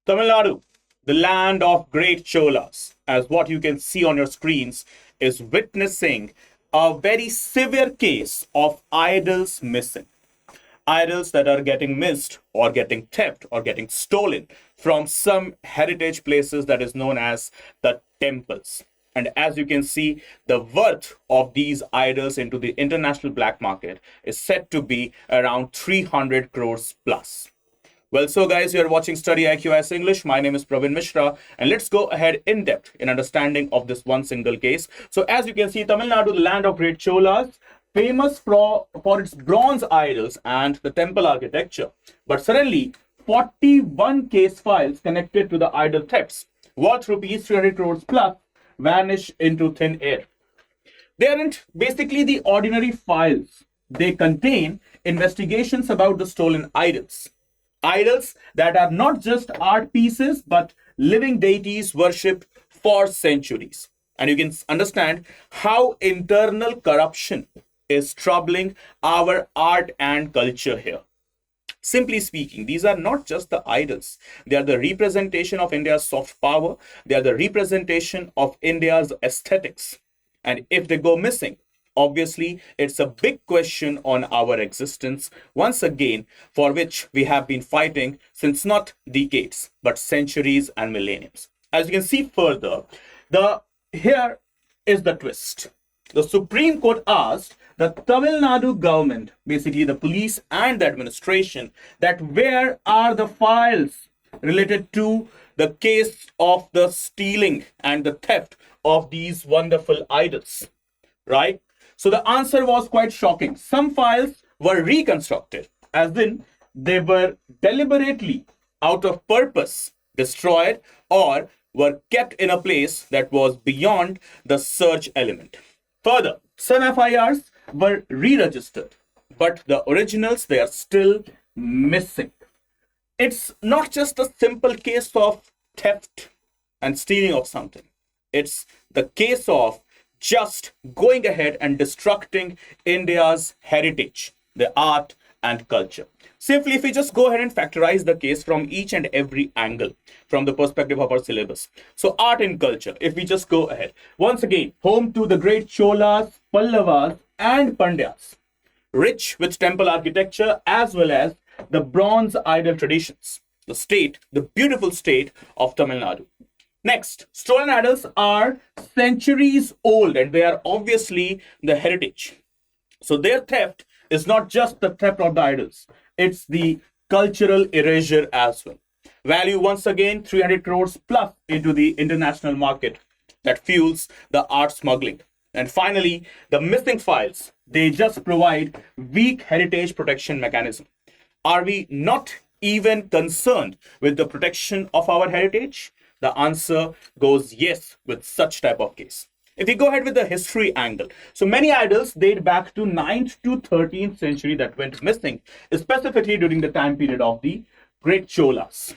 Tamil Nadu, the land of great cholas, as what you can see on your screens, is witnessing a very severe case of idols missing. Idols that are getting missed or getting theft or getting stolen from some heritage places that is known as the temples. And as you can see, the worth of these idols into the international black market is said to be around 300 crores plus. Well, so guys, you are watching Study IQ English. My name is Praveen Mishra, and let's go ahead in depth in understanding of this one single case. So, as you can see, Tamil Nadu, the land of great cholas, famous for its bronze idols and the temple architecture. But suddenly, 41 case files connected to the idol thefts, worth rupees 300 crores plus, vanish into thin air. They aren't basically the ordinary files. They contain investigations about the stolen idols. Idols that are not just art pieces but living deities worshipped for centuries. And you can understand how internal corruption is troubling our art and culture here. Simply speaking, these are not just the idols. They are the representation of India's soft power. They are the representation of India's aesthetics. And if they go missing, obviously, it's a big question on our existence, once again, for which we have been fighting since not decades, but centuries and millenniums. As you can see further, here is the twist. The Supreme Court asked the Tamil Nadu government, basically the police and the administration, that where are the files related to the case of the stealing and the theft of these wonderful idols, right? So the answer was quite shocking. Some files were reconstructed, as in they were deliberately, out of purpose, destroyed or were kept in a place that was beyond the search element. Further, some FIRs were re-registered, but the originals, they are still missing. It's not just a simple case of theft and stealing of something. It's the case of just going ahead and destructing India's heritage, the art and culture. Simply, if we just go ahead and factorize the case from each and every angle, from the perspective of our syllabus. So, art and culture, if we just go ahead, once again, home to the great Cholas, Pallavas, and Pandyas, rich with temple architecture as well as the bronze idol traditions, the beautiful state of Tamil Nadu. Next, stolen idols are centuries old and they are obviously the heritage. So their theft is not just the theft of the idols, it's the cultural erasure as well. Value once again 300 crores plus into the international market that fuels the art smuggling. And finally, the missing files, they just provide weak heritage protection mechanism. Are we not even concerned with the protection of our heritage? The answer goes yes with such type of case. If we go ahead with the history angle, so many idols date back to 9th to 13th century that went missing, specifically during the time period of the Great Cholas.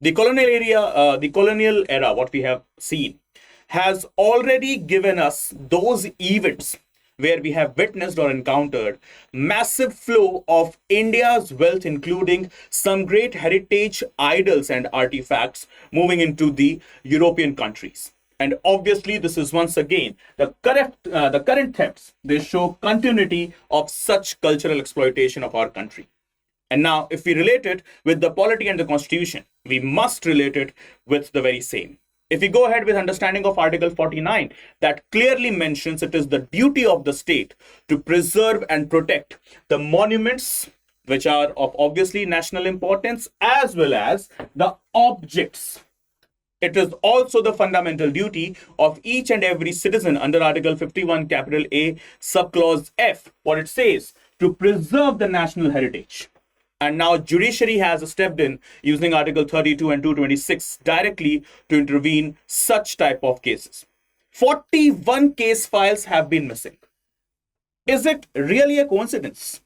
The colonial era, what we have seen, has already given us those events where we have witnessed or encountered massive flow of India's wealth, including some great heritage idols and artifacts moving into the European countries. And obviously, this is once again the current thefts. They show continuity of such cultural exploitation of our country. And now, if we relate it with the polity and the constitution, we must relate it with the very same. If we go ahead with understanding of Article 49, that clearly mentions it is the duty of the state to preserve and protect the monuments which are of obviously national importance as well as the objects. It is also the fundamental duty of each and every citizen under Article 51, capital A, subclause F, what it says, to preserve the national heritage. And now judiciary has stepped in using Article 32 and 226 directly to intervene such type of cases. 41 case files have been missing. Is it really a coincidence?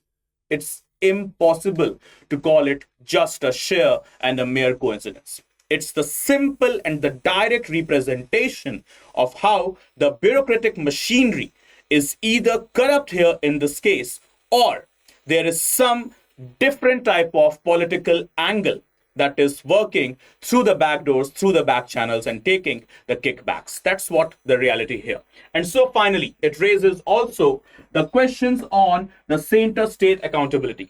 It's impossible to call it just a sheer and a mere coincidence. It's the simple and the direct representation of how the bureaucratic machinery is either corrupt here in this case, or there is some different type of political angle that is working through the back doors, through the back channels, and taking the kickbacks. That's what the reality here. And so finally, it raises also the questions on the center state accountability.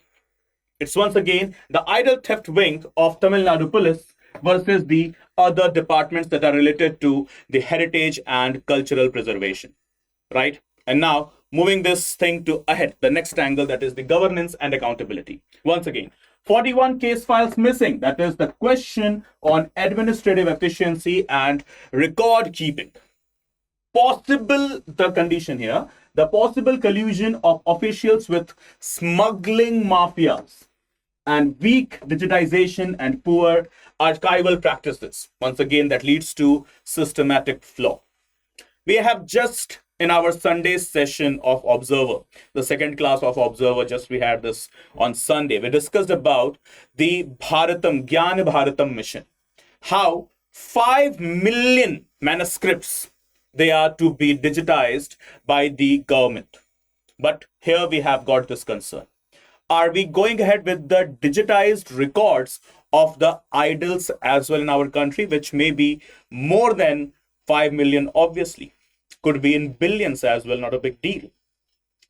It's once again the idol theft wing of Tamil Nadu police versus the other departments that are related to the heritage and cultural preservation, right? And now moving this thing to ahead, the next angle, that is the governance and accountability. Once again, 41 case files missing. That is the question on administrative efficiency and record keeping. Possible, the condition here, the possible collusion of officials with smuggling mafias and weak digitization and poor archival practices. Once again, that leads to systematic flaw. We have just in our Sunday session of Observer, the second class of Observer, just we had this on Sunday. We discussed about the Bharatam, Gyan Bharatam mission. How 5 million manuscripts they are to be digitized by the government. But here we have got this concern. Are we going ahead with the digitized records of the idols as well in our country, which may be more than 5 million, obviously? Could be in billions as well, not a big deal.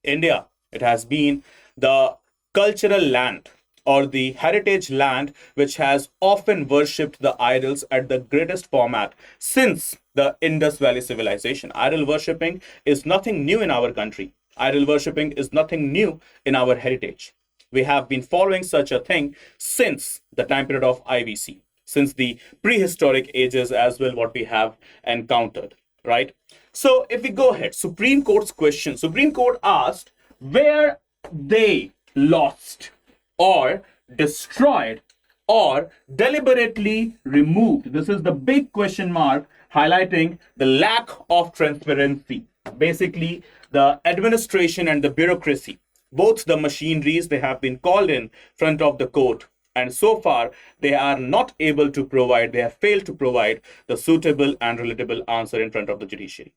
India, it has been the cultural land or the heritage land which has often worshipped the idols at the greatest format since the Indus Valley civilization. Idol worshipping is nothing new in our country. Idol worshipping is nothing new in our heritage. We have been following such a thing since the time period of IVC, since the prehistoric ages as well, what we have encountered, right? So if we go ahead, Supreme Court's question, Supreme Court asked where they lost or destroyed or deliberately removed. This is the big question mark highlighting the lack of transparency. Basically, the administration and the bureaucracy, both the machineries, they have been called in front of the court. And so far, they are not able to provide, they have failed to provide the suitable and relatable answer in front of the judiciary.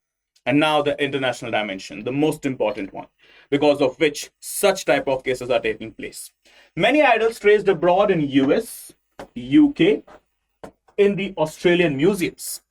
And now the international dimension, the most important one, because of which such type of cases are taking place. Many idols traced abroad in US, UK, in the Australian museums,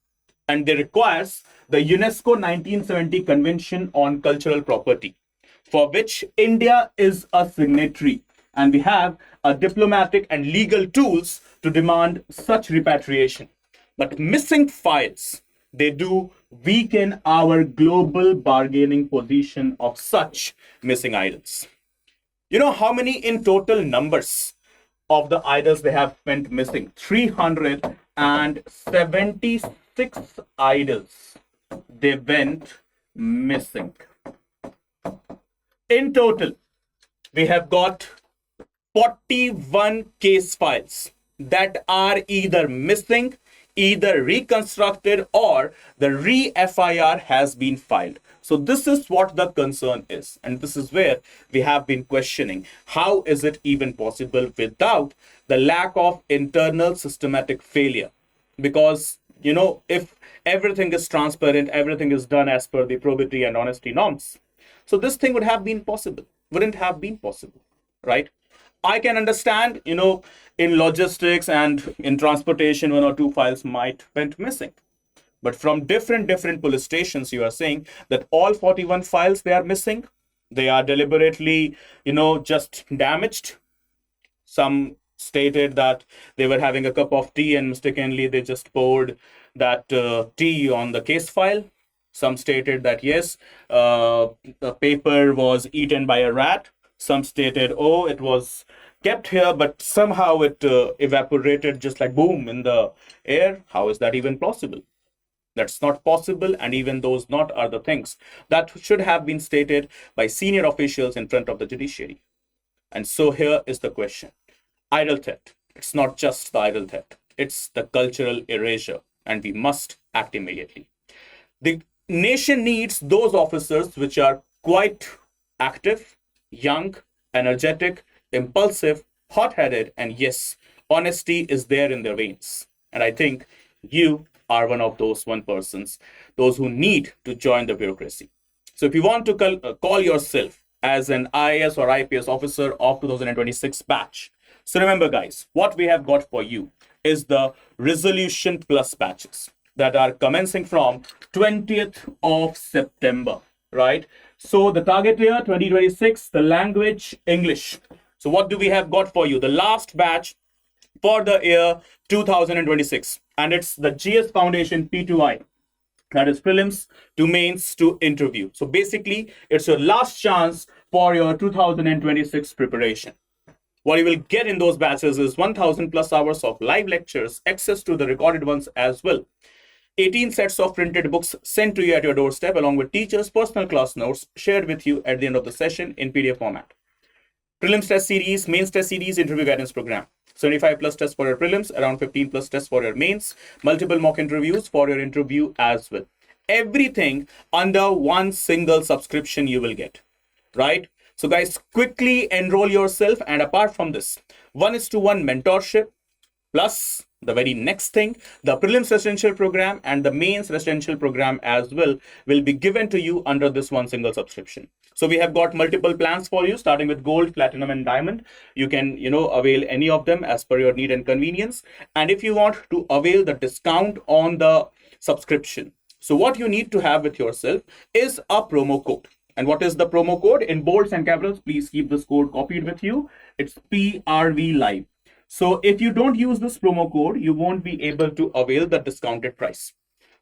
and they requires the UNESCO 1970 Convention on Cultural Property, for which India is a signatory, and we have a diplomatic and legal tools to demand such repatriation. But missing files, they do weaken our global bargaining position of such missing idols. You know how many in total numbers of the idols they have went missing? 376 idols they went missing. In total, we have got 41 case files that are either missing, either reconstructed, or the re-FIR has been filed. So this is what the concern is. And this is where we have been questioning, how is it even possible without the lack of internal systematic failure? Because, you know, if everything is transparent, everything is done as per the probity and honesty norms, so this thing would have been possible, wouldn't have been possible, right? I can understand, you know, in logistics and in transportation, 1 or 2 files might went missing. But from different police stations, you are saying that all 41 files they are missing. They are deliberately, you know, just damaged. Some stated that they were having a cup of tea and mistakenly they just poured that tea on the case file. Some stated that yes, the paper was eaten by a rat. Some stated, oh, it was kept here, but somehow it evaporated just like boom in the air. How is that even possible? That's not possible, and even those not are the things that should have been stated by senior officials in front of the judiciary. And so here is the question. Idol theft. It's not just the idol theft. It's the cultural erasure, and we must act immediately. The nation needs those officers which are quite active, young, energetic, impulsive, hot-headed, and yes, honesty is there in their veins. And I think you are one of those persons, those who need to join the bureaucracy. So if you want to call yourself as an IAS or IPS officer of 2026 batch, So remember, guys, what we have got for you is the resolution plus batches that are commencing from 20th of September, right? So the target year 2026, the language English. So what do we have got for you? The last batch for the year 2026, and it's the GS Foundation P2I, that is prelims to mains to interview. So basically it's your last chance for your 2026 preparation. What you will get in those batches is 1000 plus hours of live lectures, access to the recorded ones as well, 18 sets of printed books sent to you at your doorstep, along with teachers' personal class notes shared with you at the end of the session in PDF format. Prelims test series, mains test series, interview guidance program. 75 plus tests for your prelims, around 15 plus tests for your mains, multiple mock interviews for your interview as well. Everything under one single subscription you will get, right? So guys, quickly enroll yourself. And apart from this, 1:1 mentorship, plus the very next thing, the prelims residential program and the mains residential program as well will be given to you under this one single subscription. So we have got multiple plans for you, starting with gold, platinum, and diamond. You can, avail any of them as per your need and convenience. And if you want to avail the discount on the subscription, so what you need to have with yourself is a promo code. And what is the promo code? In bolds and capitals, please keep this code copied with you. It's PRV Live. So if you don't use this promo code, you won't be able to avail the discounted price.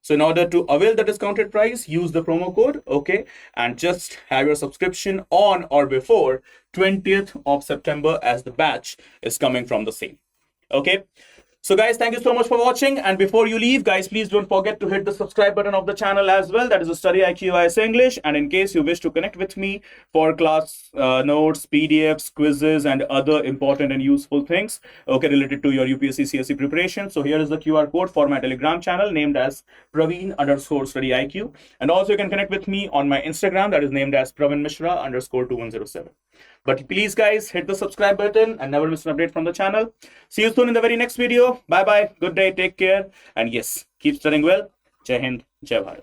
So in order to avail the discounted price, use the promo code, okay? And just have your subscription on or before 20th of September, as the batch is coming from the same, okay? So guys, thank you so much for watching. And before you leave, guys, please don't forget to hit the subscribe button of the channel as well. That is the StudyIQ IAS English. And in case you wish to connect with me for class notes, PDFs, quizzes, and other important and useful things, okay, related to your UPSC CSE preparation. So here is the QR code for my Telegram channel named as Praveen_StudyIQ. And also you can connect with me on my Instagram, that is named as Praveen Mishra _2107. But please, guys, hit the subscribe button and never miss an update from the channel. See you soon in the very next video. Bye bye. Good day. Take care. And yes, keep studying well. Jai Hind. Jai Bharat.